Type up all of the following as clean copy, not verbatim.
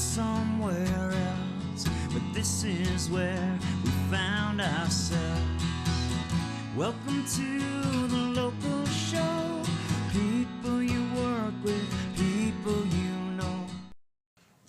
somewhere else, but this is where we found ourselves. Welcome to the local show. People you work with, people you know.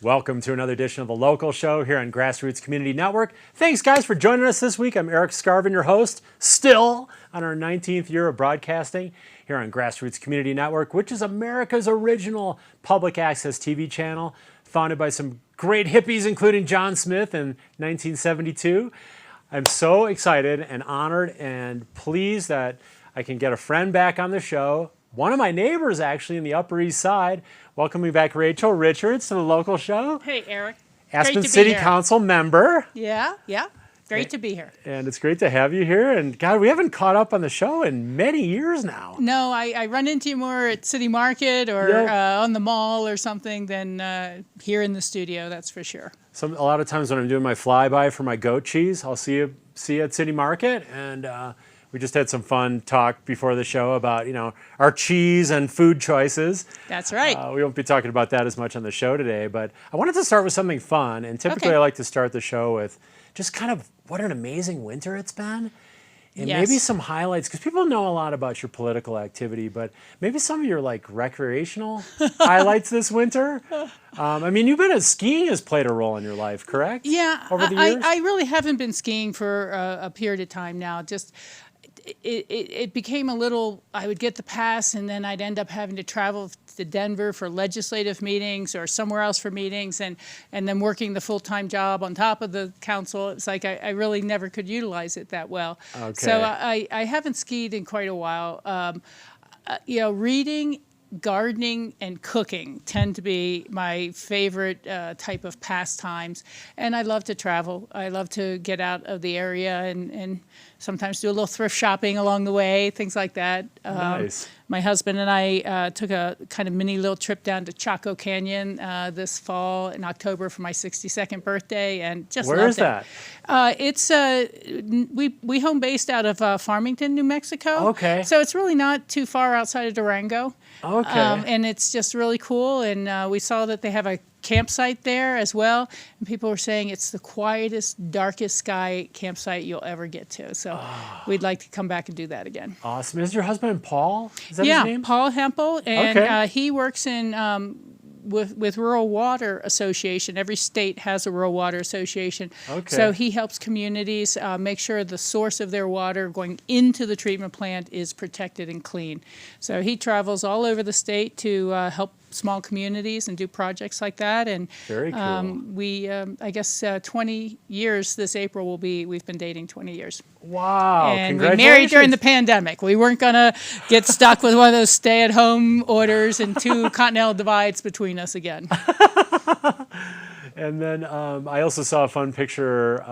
Welcome to another edition of The Local Show here on GrassRoots Community Network. Thanks, guys, for joining us this week. I'm Erik Skarvan, your host, still on our 19th year of broadcasting here on GrassRoots Community Network, which is America's original public access TV channel, founded by some great hippies, including John Smith in 1972. I'm so excited and honored and pleased that I can get a friend back on the show. One of my neighbors, actually, in the Upper East Side. Welcoming back Rachel Richards to The Local Show. Hey, Erik. Aspen City Council member. Yeah. Great to be here. And it's great to have you here. And God, we haven't caught up on the show in many years now. No, I run into you more at City Market or on the mall or something than here in the studio, that's for sure. A lot of times when I'm doing my flyby for my goat cheese, I'll see you at City Market. And we just had some fun talk before the show about, our cheese and food choices. That's right. We won't be talking about that as much on the show today, but I wanted to start with something fun. And typically I like to start the show with just kind of what an amazing winter it's been. And maybe some highlights, because people know a lot about your political activity, but maybe some of your recreational highlights this winter. Skiing has played a role in your life, correct? Yeah, over the years? I really haven't been skiing for a period of time now. Just it became a little, I would get the pass and then I'd end up having to travel to Denver for legislative meetings or somewhere else for meetings and then working the full-time job on top of the council. It's like I really never could utilize it that well. Okay. So I haven't skied in quite a while. Reading, gardening, and cooking tend to be my favorite type of pastimes. And I love to travel. I love to get out of the area and sometimes do a little thrift shopping along the way, things like that. Nice. My husband and I took a kind of mini little trip down to Chaco Canyon this fall in October for my 62nd birthday, and just Where loved is that? It's we home based out of Farmington, New Mexico. Okay. So it's really not too far outside of Durango. Okay. And it's just really cool. And we saw that they have a campsite there as well. And people were saying it's the quietest, darkest sky campsite you'll ever get to. So we'd like to come back and do that again. Awesome. Is your husband Paul? Is that his name? Paul Hempel. And he works in with Rural Water Association. Every state has a Rural Water Association. Okay. So he helps communities make sure the source of their water going into the treatment plant is protected and clean. So he travels all over the state to help small communities and do projects like that. And very cool. We, I guess, 20 years this April we've been dating 20 years. Wow! And we married during the pandemic. We weren't going to get stuck with one of those stay-at-home orders and two continental divides between us again. And then I also saw a fun picture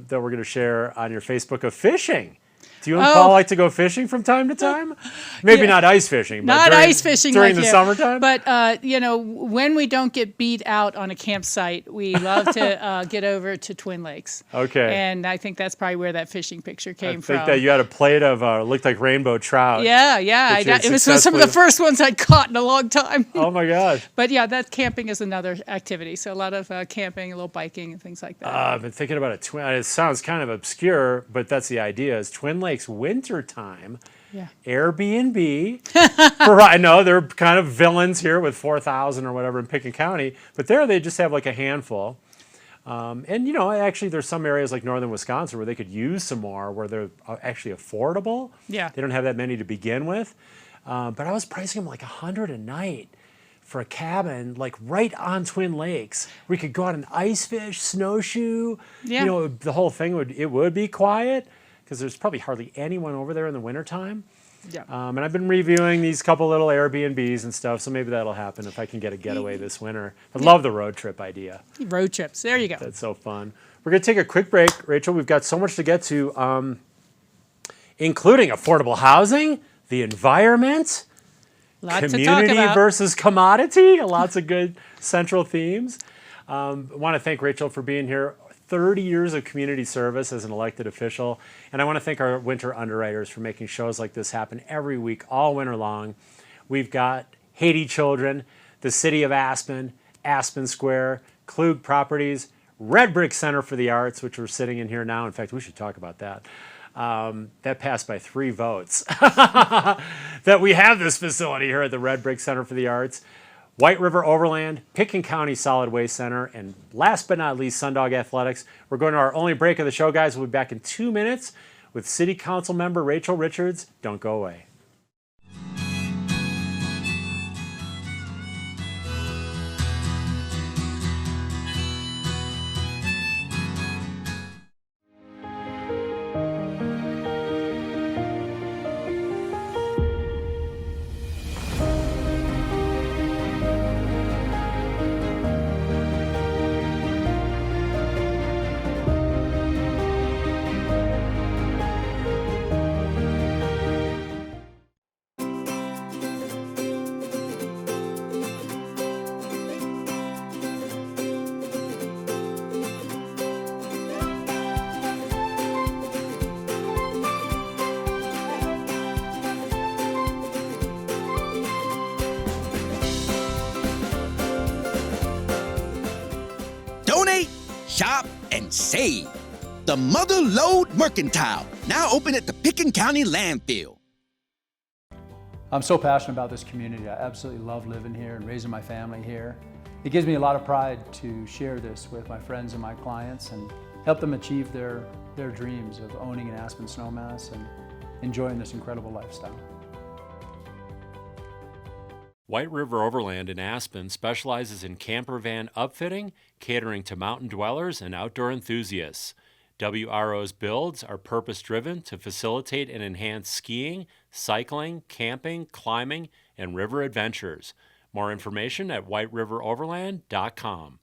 that we're going to share on your Facebook of fishing. Do you and Paul like to go fishing from time to time? Maybe not ice fishing. But during the summertime? But, when we don't get beat out on a campsite, we love to get over to Twin Lakes. Okay. And I think that's probably where that fishing picture came from. I think that you had a plate of looked like rainbow trout. Yeah. It was some of the first ones I'd caught in a long time. Oh, my gosh. But, that camping is another activity. So a lot of camping, a little biking and things like that. I've been thinking about it sounds kind of obscure, but that's the idea, is Twin Lakes wintertime, Airbnb. I know they're kind of villains here with 4,000 or whatever in Pickett County, but there they just have like a handful. Actually there's some areas like northern Wisconsin where they could use some more, where they're actually affordable. Yeah. They don't have that many to begin with. But I was pricing them like $100 a night for a cabin, like right on Twin Lakes. We could go out and ice fish, snowshoe. Yeah. The whole thing would be quiet, because there's probably hardly anyone over there in the wintertime. Yeah. And I've been reviewing these couple little Airbnbs and stuff, so maybe that'll happen if I can get a getaway this winter. I love the road trip idea. Road trips, there you go. That's so fun. We're going to take a quick break, Rachel. We've got so much to get to, including affordable housing, the environment, community versus commodity, lots of good central themes. I want to thank Rachel for being here. 30 years of community service as an elected official. And I want to thank our winter underwriters for making shows like this happen every week, all winter long. We've got Haiti Children, the City of Aspen, Aspen Square, Klug Properties, Red Brick Center for the Arts, which we're sitting in here now. In fact, we should talk about that. That passed by 3 votes that we have this facility here at the Red Brick Center for the Arts. White River Overland, Pickens County Solid Waste Center, and last but not least, Sundog Athletics. We're going to our only break of the show, guys. We'll be back in 2 minutes with City Council member Rachel Richards. Don't go away. Donate, shop, and save. The Mother Lode Mercantile, now open at the Pickens County landfill. I'm so passionate about this community. I absolutely love living here and raising my family here. It gives me a lot of pride to share this with my friends and my clients and help them achieve their dreams of owning an Aspen snowmass and enjoying this incredible lifestyle. White River Overland in Aspen specializes in camper van upfitting, catering to mountain dwellers and outdoor enthusiasts. WRO's builds are purpose-driven to facilitate and enhance skiing, cycling, camping, climbing, and river adventures. More information at whiteriveroverland.com.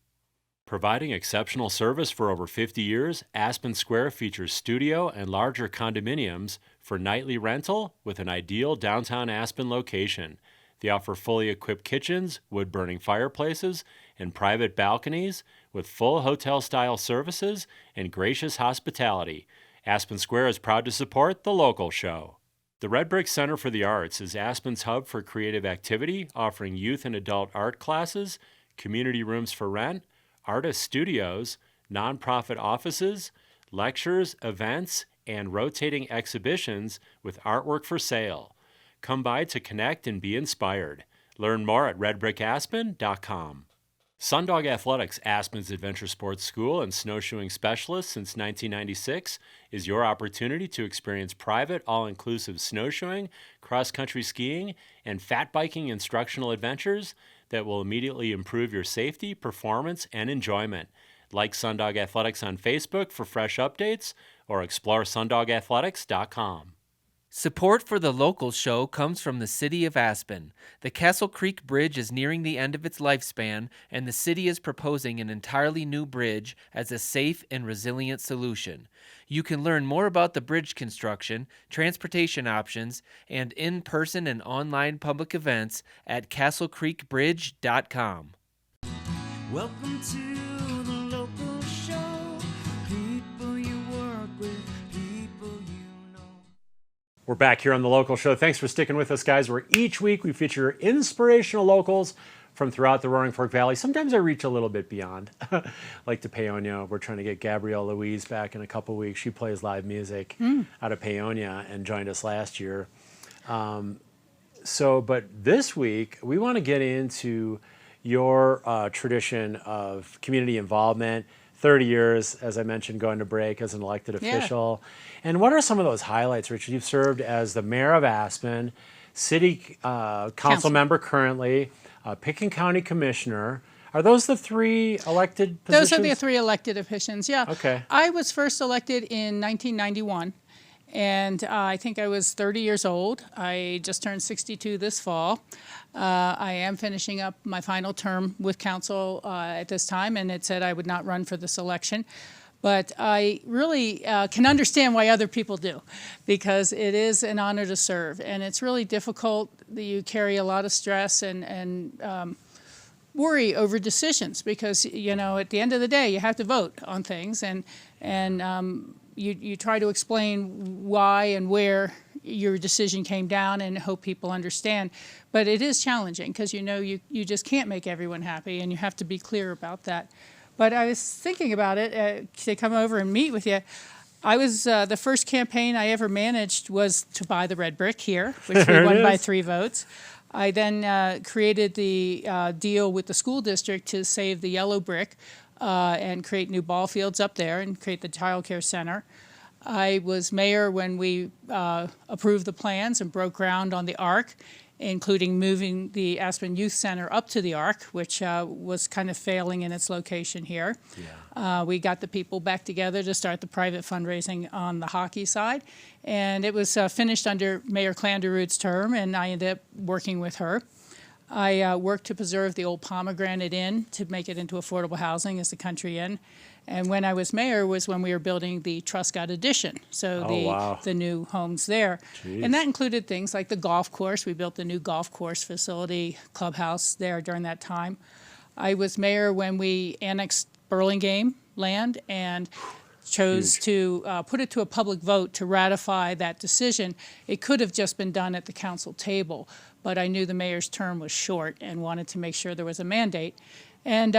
Providing exceptional service for over 50 years, Aspen Square features studio and larger condominiums for nightly rental with an ideal downtown Aspen location. They offer fully equipped kitchens, wood-burning fireplaces, and private balconies with full hotel-style services and gracious hospitality. Aspen Square is proud to support the local show. The Red Brick Center for the Arts is Aspen's hub for creative activity, offering youth and adult art classes, community rooms for rent, artist studios, nonprofit offices, lectures, events, and rotating exhibitions with artwork for sale. Come by to connect and be inspired. Learn more at redbrickaspen.com. Sundog Athletics, Aspen's adventure sports school and snowshoeing specialist since 1996, is your opportunity to experience private, all-inclusive snowshoeing, cross-country skiing, and fat biking instructional adventures that will immediately improve your safety, performance, and enjoyment. Like Sundog Athletics on Facebook for fresh updates, or explore sundogathletics.com. Support for the local show comes from the City of Aspen. The Castle Creek Bridge is nearing the end of its lifespan, and the city is proposing an entirely new bridge as a safe and resilient solution. You can learn more about the bridge construction, transportation options, and in-person and online public events at castlecreekbridge.com. Welcome to the local show. People you work with, people you know. We're back here on the local show. Thanks for sticking with us, guys, where each week we feature inspirational locals from throughout the Roaring Fork Valley. Sometimes I reach a little bit beyond, like to Paonia. We're trying to get Gabrielle Louise back in a couple weeks. She plays live music out of Paonia and joined us last year. But this week, we want to get into your tradition of community involvement. 30 years, as I mentioned, going to break as an elected official. And what are some of those highlights, Richard? You've served as the mayor of Aspen, city council member currently, Pickens County commissioner. Are those the 3 elected positions? Those are the 3 elected positions, yeah. Okay. I was first elected in 1991, and I think I was 30 years old. I just turned 62 this fall. I am finishing up my final term with council at this time, and it said I would not run for this election. But I really can understand why other people do, because it is an honor to serve, and it's really difficult. You carry a lot of stress and worry over decisions, because, you know, at the end of the day, you have to vote on things, and you try to explain why and where your decision came down and hope people understand. But it is challenging because you just can't make everyone happy, and you have to be clear about that. But I was thinking about it to come over and meet with you. I was the first campaign I ever managed was to buy the red brick here, which we won by 3 votes. I then created the deal with the school district to save the yellow brick and create new ball fields up there and create the child care center. I was mayor when we approved the plans and broke ground on the ARC, including moving the Aspen Youth Center up to the ARC, which was kind of failing in its location here. Yeah. We got the people back together to start the private fundraising on the hockey side, and it was finished under Mayor Clanderud's term, and I ended up working with her. I worked to preserve the old Pomegranate Inn to make it into affordable housing as the Country Inn. And when I was mayor was when we were building the Truscott Addition, so the new homes there. Jeez. And that included things like the golf course. We built the new golf course facility, clubhouse there during that time. I was mayor when we annexed Burlingame land and chose to put it to a public vote to ratify that decision. It could have just been done at the council table, but I knew the mayor's term was short and wanted to make sure there was a mandate. And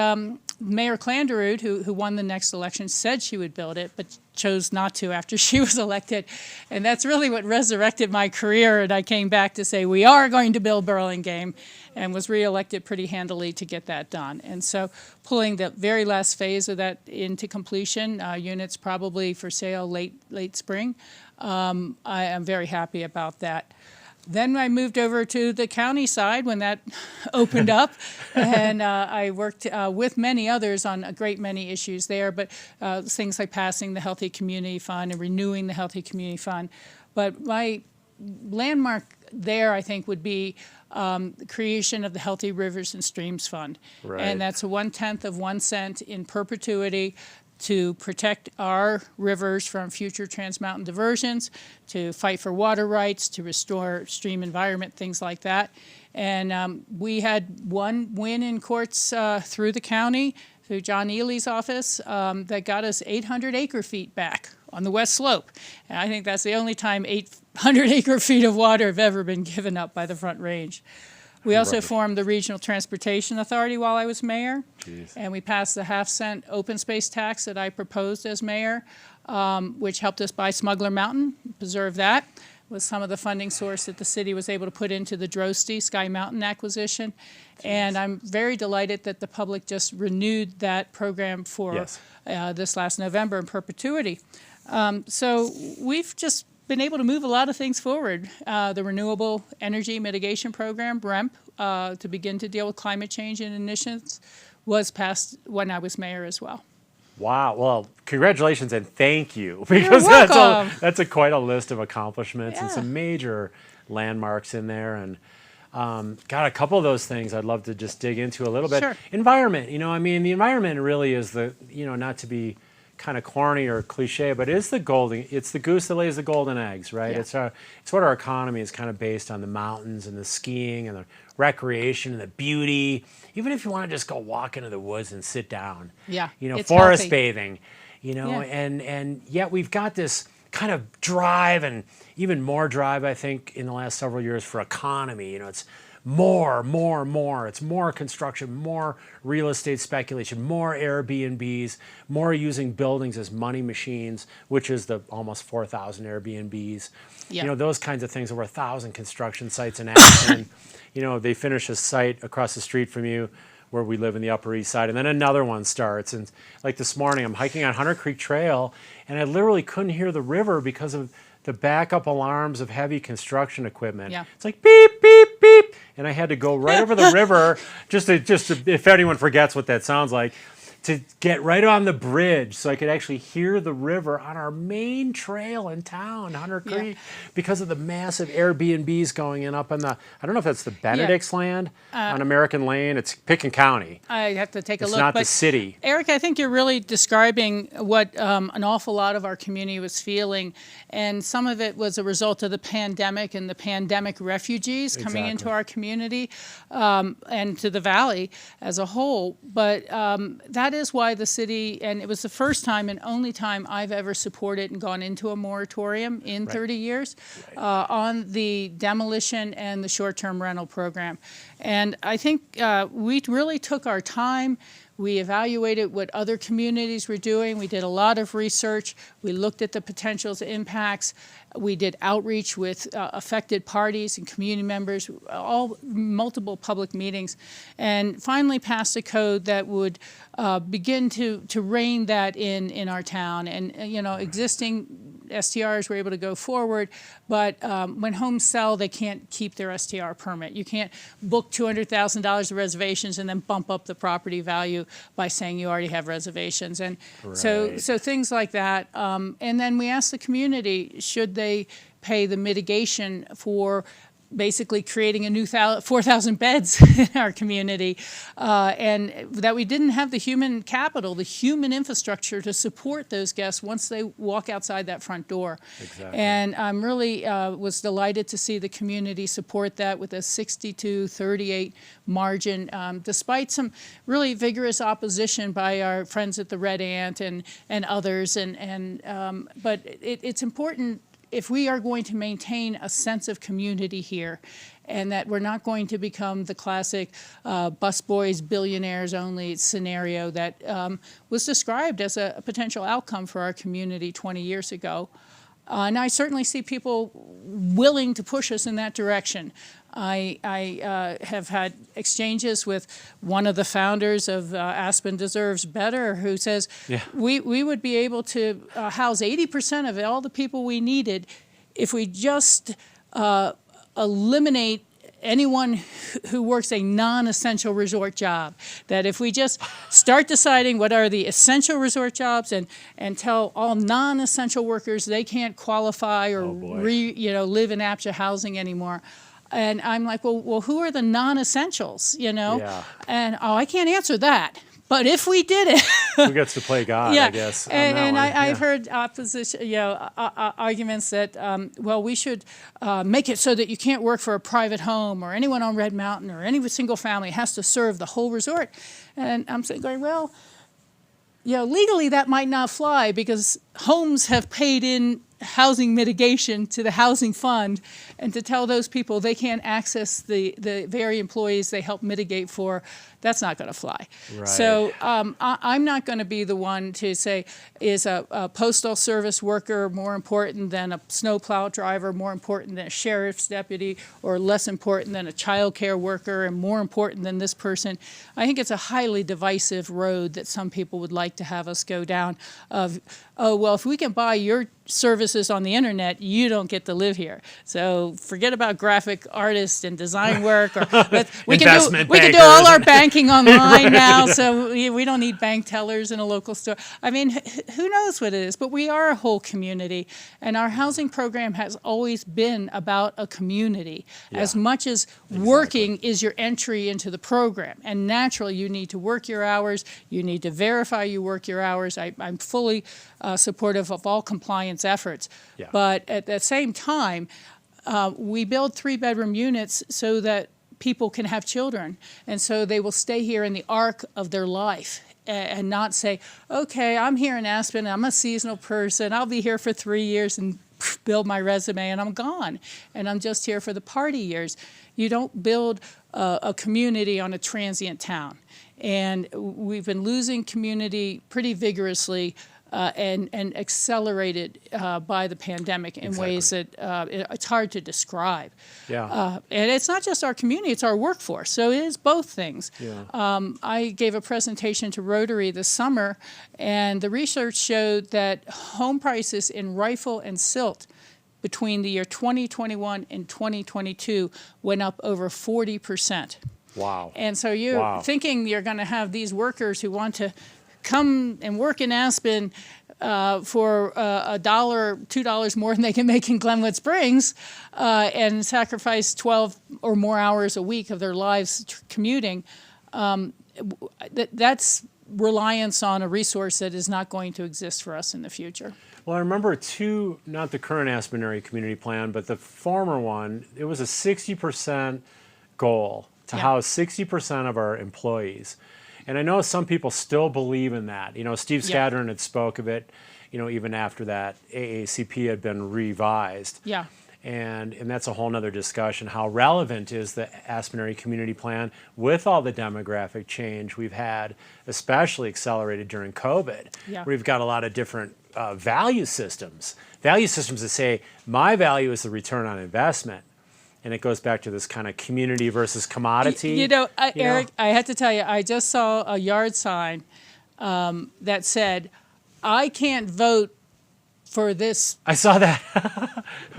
Mayor Clanderud, who won the next election, said she would build it, but chose not to after she was elected. And that's really what resurrected my career. And I came back to say, we are going to build Burlingame, and was reelected pretty handily to get that done. And so pulling the very last phase of that into completion, units probably for sale late spring, I am very happy about that. Then I moved over to the county side when that opened up, and I worked with many others on a great many issues there, but things like passing the Healthy Community Fund and renewing the Healthy Community Fund. But my landmark there, I think, would be the creation of the Healthy Rivers and Streams Fund. Right. And that's 1/10 of 1 cent in perpetuity to protect our rivers from future trans-mountain diversions, to fight for water rights, to restore stream environment, things like that. And we had one win in courts through the county, through John Ely's office, that got us 800 acre-feet back on the west slope. And I think that's the only time 800 acre-feet of water have ever been given up by the Front Range. We also formed the Regional Transportation Authority while I was mayor. Jeez. And we passed the half-cent open space tax that I proposed as mayor, which helped us buy Smuggler Mountain, preserve that, was some of the funding source that the city was able to put into the Drosty Sky Mountain acquisition. Jeez. And I'm very delighted that the public just renewed that program for this last November in perpetuity. So we've just been able to move a lot of things forward. The Renewable Energy Mitigation Program, REMP, to begin to deal with climate change and emissions, was passed when I was mayor as well. Wow. Well, congratulations and thank you, because that's quite a list of accomplishments and some major landmarks in there. And got a couple of those things I'd love to just dig into a little bit. Sure. Environment, I mean, the environment really is the, not to be kind of corny or cliche, but it's the goose that lays the golden eggs, right? Yeah. It's what our economy is kind of based on, the mountains and the skiing and the recreation and the beauty. Even if you want to just go walk into the woods and sit down, forest bathing, and yet we've got this kind of drive, and even more drive, I think, in the last several years for economy. It's more. It's more construction, more real estate speculation, more Airbnbs, more using buildings as money machines, which is the almost 4,000 Airbnbs. Yeah. Those kinds of things. Over 1,000 construction sites in Aspen. They finish a site across the street from you where we live in the Upper East Side, and then another one starts. And like this morning, I'm hiking on Hunter Creek Trail, and I literally couldn't hear the river because of the backup alarms of heavy construction equipment. Yeah. It's like beep, beep, beep. And I had to go right over the river, just to, if anyone forgets what that sounds like, to get right on the bridge so I could actually hear the river on our main trail in town, Hunter Creek, because of the massive Airbnbs going in up in the, I don't know if that's the Benedict's land on American Lane. It's Picken County. I have to take a look. It's not the city. Eric, I think you're really describing what an awful lot of our community was feeling, and some of it was a result of the pandemic and the pandemic refugees coming into our community and to the valley as a whole. But that that is why the city, and it was the first time and only time I've ever supported and gone into a moratorium in 30 years on the demolition and the short-term rental program. And I think we really took our time. We evaluated what other communities were doing. We did a lot of research. We looked at the potential impacts. We did outreach with affected parties and community members, multiple public meetings, and finally passed a code that would begin to rein that in our town. And existing STRs were able to go forward, but when homes sell, they can't keep their STR permit. You can't book $200,000 of reservations and then bump up the property value by saying you already have reservations. And so things like that. And then we asked the community, should they pay the mitigation for basically creating a new 4,000 beds in our community, and that we didn't have the human capital, the human infrastructure to support those guests once they walk outside that front door. Exactly. And I'm really was delighted to see the community support that with a 62-38 margin, despite some really vigorous opposition by our friends at the Red Ant and others. But it's important, if we are going to maintain a sense of community here, and that we're not going to become the classic busboys, billionaires only scenario that was described as a potential outcome for our community 20 years ago. And I certainly see people willing to push us in that direction. I have had exchanges with one of the founders of Aspen Deserves Better, who says we would be able to house 80% of all the people we needed if we just eliminate anyone who works a non-essential resort job. That if we just start deciding what are the essential resort jobs and tell all non-essential workers they can't qualify or live in APSHA housing anymore. And I'm like, well, who are the non-essentials, Yeah. And, I can't answer that. But if we did it... Who gets to play God, I guess. I've heard opposition, arguments that, we should make it so that you can't work for a private home or anyone on Red Mountain or any single family has to serve the whole resort. And I'm saying, legally that might not fly because homes have paid in housing mitigation to the housing fund, and to tell those people they can't access the very employees they help mitigate for, that's not going to fly. Right. So I'm not going to be the one to say, is a postal service worker more important than a snowplow driver, more important than a sheriff's deputy, or less important than a child care worker, and more important than this person. I think it's a highly divisive road that some people would like to have us go down of, if we can buy your services on the internet, you don't get to live here. So forget about graphic artists and design work. Or we can do all our banking online now, so we don't need bank tellers in a local store. I mean, who knows what it is? But we are a whole community, and our housing program has always been about a community as much as working is your entry into the program. And naturally, you need to work your hours. You need to verify you work your hours. I'm fully supportive of all compliance efforts. Yeah. But at the same time, we build 3-bedroom units so that people can have children, and so they will stay here in the arc of their life and not say, okay, I'm here in Aspen, I'm a seasonal person, I'll be here for 3 years and build my resume and I'm gone, and I'm just here for the party years. You don't build a community on a transient town. And we've been losing community pretty vigorously and accelerated by the pandemic in ways that it's hard to describe. Yeah. And it's not just our community, it's our workforce. So it is both things. Yeah. I gave a presentation to Rotary this summer, and the research showed that home prices in Rifle and Silt between the year 2021 and 2022 went up over 40%. Wow. And so you're thinking you're going to have these workers who want to come and work in Aspen for $1, $2 more than they can make in Glenwood Springs, and sacrifice 12 or more hours a week of their lives commuting. That's reliance on a resource that is not going to exist for us in the future. Well, I remember not the current Aspen area community plan, but the former one, it was a 60% goal to house 60% of our employees. And I know some people still believe in that. You know, Steve Yeah. Scadron had spoke of it, you know, even after that AACP had been revised. Yeah. And that's a whole nother discussion. How relevant is the Aspen Area Community Plan with all the demographic change we've had, especially accelerated during COVID? Yeah. We've got a lot of different value systems. Value systems that say, my value is the return on investment. And it goes back to this kind of community versus commodity. You know, Eric, I have to tell you, I just saw a yard sign that said, I can't vote for this I saw that.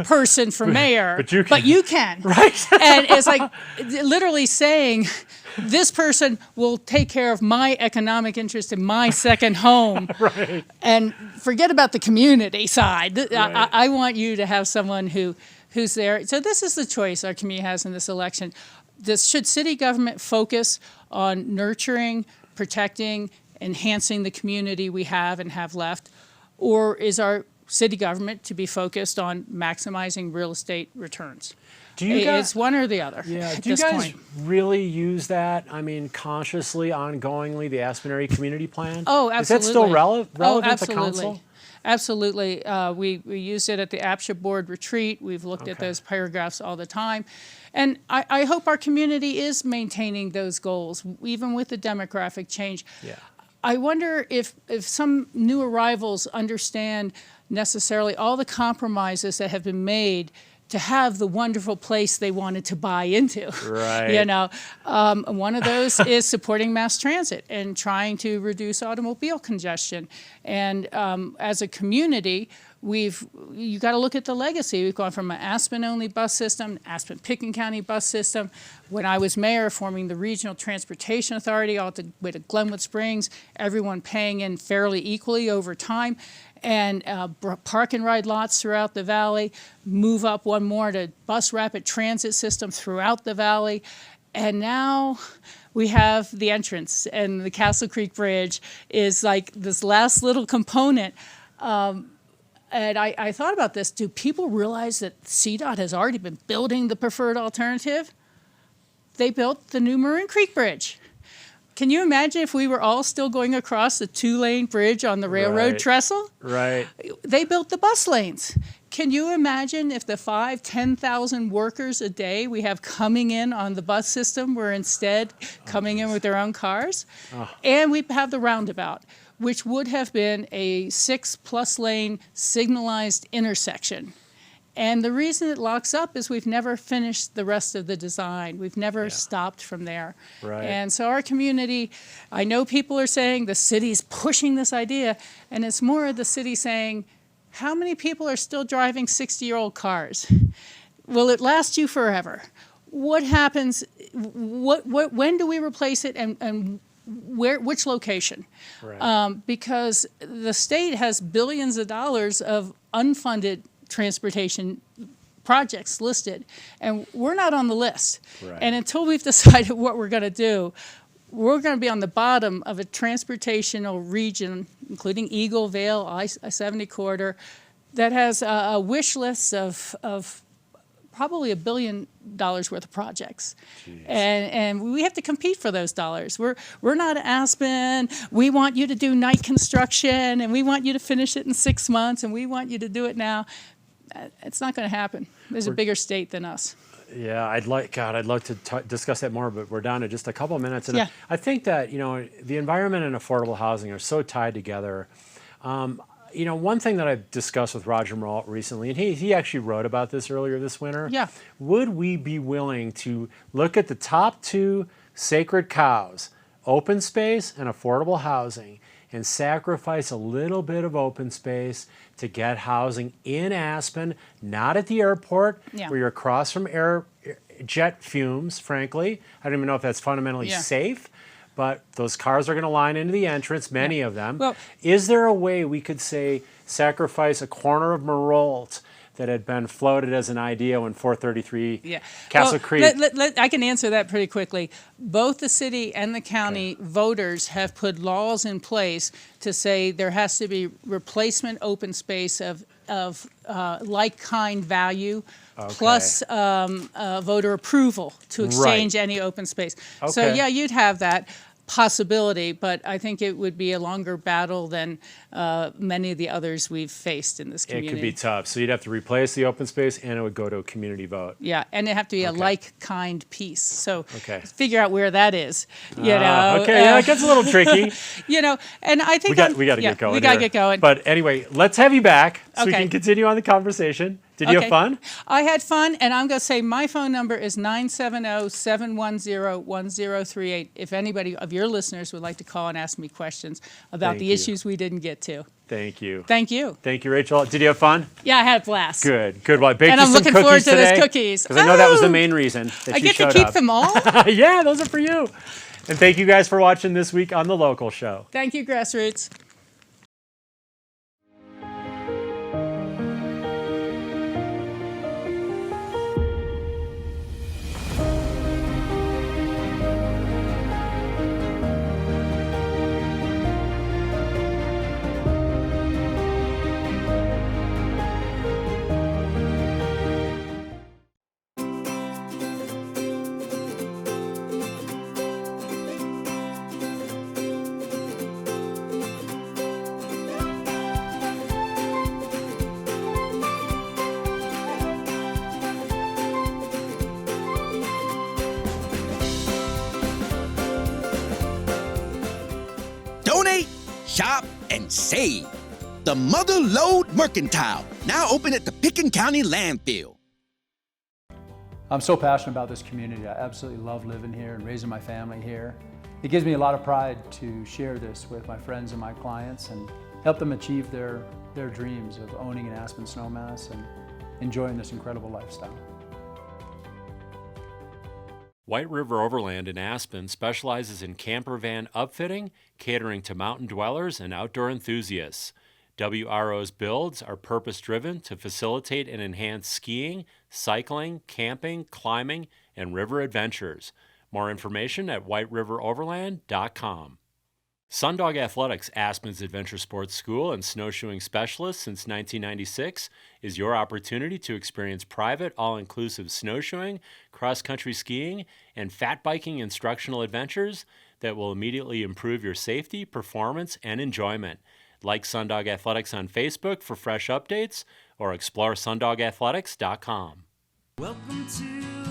person for mayor, but you can. Right. And it's like literally saying, this person will take care of my economic interest in my second home. Right. And forget about the community side. Right. I want you to have someone who's there. So this is the choice our community has in this election. Should city government focus on nurturing, protecting, enhancing the community we have and have left? Or is our city government to be focused on maximizing real estate returns? Do you guys, it's one or the other. Yeah. At Do you this guys point. really use that? I mean, consciously, ongoingly, the Aspen Area Community Plan? Oh, absolutely. Is that still relevant absolutely. to council? Absolutely. We used it at the APSHA board retreat. We've looked at those paragraphs all the time. And I hope our community is maintaining those goals, even with the demographic change. Yeah. I wonder if some new arrivals understand necessarily all the compromises that have been made to have the wonderful place they wanted to buy into. Right. You know, one of those is supporting mass transit and trying to reduce automobile congestion. And as a community, you got to look at the legacy. We've gone from an Aspen-only bus system, Aspen-Pickens County bus system. When I was mayor, forming the Regional Transportation Authority all the way to Glenwood Springs, everyone paying in fairly equally over time. And park and ride lots throughout the valley, move up one more to bus rapid transit system throughout the valley. And now we have the entrance, and the Castle Creek Bridge is like this last little component. And I thought about this. Do people realize that CDOT has already been building the preferred alternative? They built the new Maroon Creek Bridge. Can you imagine if we were all still going across the 2-lane bridge on the railroad trestle? Right. They built the bus lanes. Can you imagine if the 10,000 workers a day we have coming in on the bus system were instead coming in with their own cars? Oh. And we have the roundabout, which would have been a 6+ lane signalized intersection. And the reason it locks up is we've never finished the rest of the design. We've never stopped from there. Right. And so our community, I know people are saying the city's pushing this idea, and it's more of the city saying, how many people are still driving 60-year-old cars? Will it last you forever? What happens? When do we replace it, and which location? Right. Because the state has billions of dollars of unfunded transportation projects listed, and we're not on the list. Right. And until we've decided what we're going to do, we're going to be on the bottom of a transportational region, including Eagle, Vale, I-70 corridor, that has a wish list of probably $1 billion worth of projects. And we have to compete for those dollars. We're not Aspen. We want you to do night construction, and we want you to finish it in 6 months, and we want you to do it now. It's not going to happen. There's a bigger state than us. Yeah, I'd love to discuss that more, but we're down to just a couple of minutes. And I think that, the environment and affordable housing are so tied together. One thing that I've discussed with Roger Muralt recently, and he actually wrote about this earlier this winter. Yeah. Would we be willing to look at the top 2 sacred cows, open space and affordable housing, and sacrifice a little bit of open space to get housing in Aspen, not at the airport, where you're across from jet fumes, frankly. I don't even know if that's fundamentally safe, but those cars are going to line into the entrance, many of them. Well, is there a way we could say sacrifice a corner of Muralt that had been floated as an idea when 433 Castle Creek? I can answer that pretty quickly. Both the city and the county voters have put laws in place to say there has to be replacement open space of like-kind value plus voter approval to exchange any open space. So, you'd have that. possibility, but I think it would be a longer battle than many of the others we've faced in this community. It could be tough. So you'd have to replace the open space, and it would go to a community vote. Yeah, and it have to be a like-kind piece. So Okay. figure out where that is. You know. Okay, yeah, it gets a little tricky. You know, and I think We got to get going. We got to here. get going. But anyway, let's have you back so we Okay. can continue on the conversation. Did you have fun? I had fun, and I'm going to say my phone number is 970-710-1038 if anybody of your listeners would like to call and ask me questions about Thank the you. issues we didn't get to. Thank you. Thank you. Thank you, Rachel. Did you have fun? Yeah, I had a blast. Good. Well, I baked And you I'm some looking cookies forward to those today, cookies. because I know that was the Oh! main reason that I you get showed to keep up. them all. Yeah, those are for you. And thank you guys for watching this week on The Local Show. Thank you, Grassroots. Donate, shop, and save. The Mother Lode Mercantile, now open at the Picken County landfill. I'm so passionate about this community. I absolutely love living here and raising my family here. It gives me a lot of pride to share this with my friends and my clients and help them achieve their dreams of owning an Aspen snowmass and enjoying this incredible lifestyle. White River Overland in Aspen specializes in camper van upfitting, catering to mountain dwellers and outdoor enthusiasts. WRO's builds are purpose-driven to facilitate and enhance skiing, cycling, camping, climbing, and river adventures. More information at whiteriveroverland.com. Sundog Athletics, Aspen's adventure sports school and snowshoeing specialist since 1996, is your opportunity to experience private, all-inclusive snowshoeing, cross-country skiing, and fat biking instructional adventures that will immediately improve your safety, performance, and enjoyment. Like Sundog Athletics on Facebook for fresh updates, or explore sundogathletics.com. Welcome to